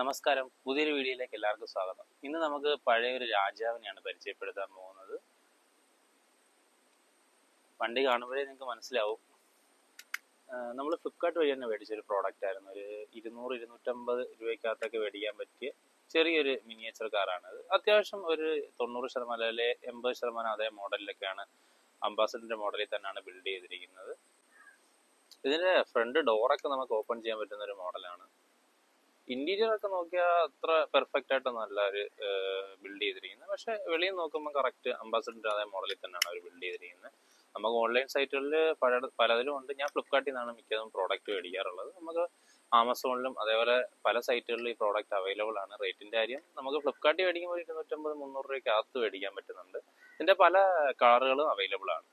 നമസ്കാരം, പുതിയൊരു വീഡിയോയിലേക്ക് എല്ലാവർക്കും സ്വാഗതം. ഇന്ന് നമുക്ക് പഴയ ഒരു രാജാവിനെയാണ് പരിചയപ്പെടുത്താൻ പോകുന്നത്. വണ്ടി കാണുമ്പോഴേ നിങ്ങൾക്ക് മനസ്സിലാവും. നമ്മൾ ഫ്ലിപ്കാർട്ട് വഴി തന്നെ മേടിച്ചൊരു പ്രോഡക്റ്റ് ആയിരുന്നു. ഒരു 200-250 രൂപയ്ക്കകത്തൊക്കെ മേടിക്കാൻ പറ്റിയ ചെറിയൊരു മിനിയേച്ചർ കാറാണത്. അത്യാവശ്യം ഒരു 90% അല്ലെങ്കിൽ 80% അതേ മോഡലിലൊക്കെയാണ്, അംബാസഡറിന്റെ മോഡലിൽ തന്നെയാണ് ബിൽഡ് ചെയ്തിരിക്കുന്നത്. ഇതിന്റെ ഫ്രണ്ട് ഡോറൊക്കെ നമുക്ക് ഓപ്പൺ ചെയ്യാൻ പറ്റുന്ന ഒരു മോഡലാണ്. ഇന്റീരിയർ ഒക്കെ നോക്കിയാൽ അത്ര പെർഫെക്റ്റ് ആയിട്ടൊന്നല്ല അവർ ബിൽഡ് ചെയ്തിരിക്കുന്നത്. പക്ഷെ വെളിയിൽ നോക്കുമ്പോൾ കറക്റ്റ് അംബാസഡറിന്റെ അതേ മോഡലിൽ തന്നെയാണ് അവർ ബിൽഡ് ചെയ്തിരിക്കുന്നത്. നമുക്ക് ഓൺലൈൻ സൈറ്റുകളിൽ പലതിലും ഉണ്ട്. ഞാൻ ഫ്ലിപ്കാർട്ടിൽ നിന്നാണ് മിക്കതും പ്രോഡക്റ്റ് മേടിക്കാറുള്ളത്. നമുക്ക് ആമസോണിലും അതേപോലെ പല സൈറ്റുകളിലും ഈ പ്രോഡക്റ്റ് അവൈലബിൾ ആണ്. റേറ്റിന്റെ കാര്യം നമുക്ക് ഫ്ലിപ്കാർട്ടിൽ മേടിക്കുമ്പോൾ 250-300 രൂപയ്ക്കകത്ത് മേടിക്കാൻ പറ്റുന്നുണ്ട്. ഇതിന്റെ പല കളറുകളും അവൈലബിൾ ആണ്.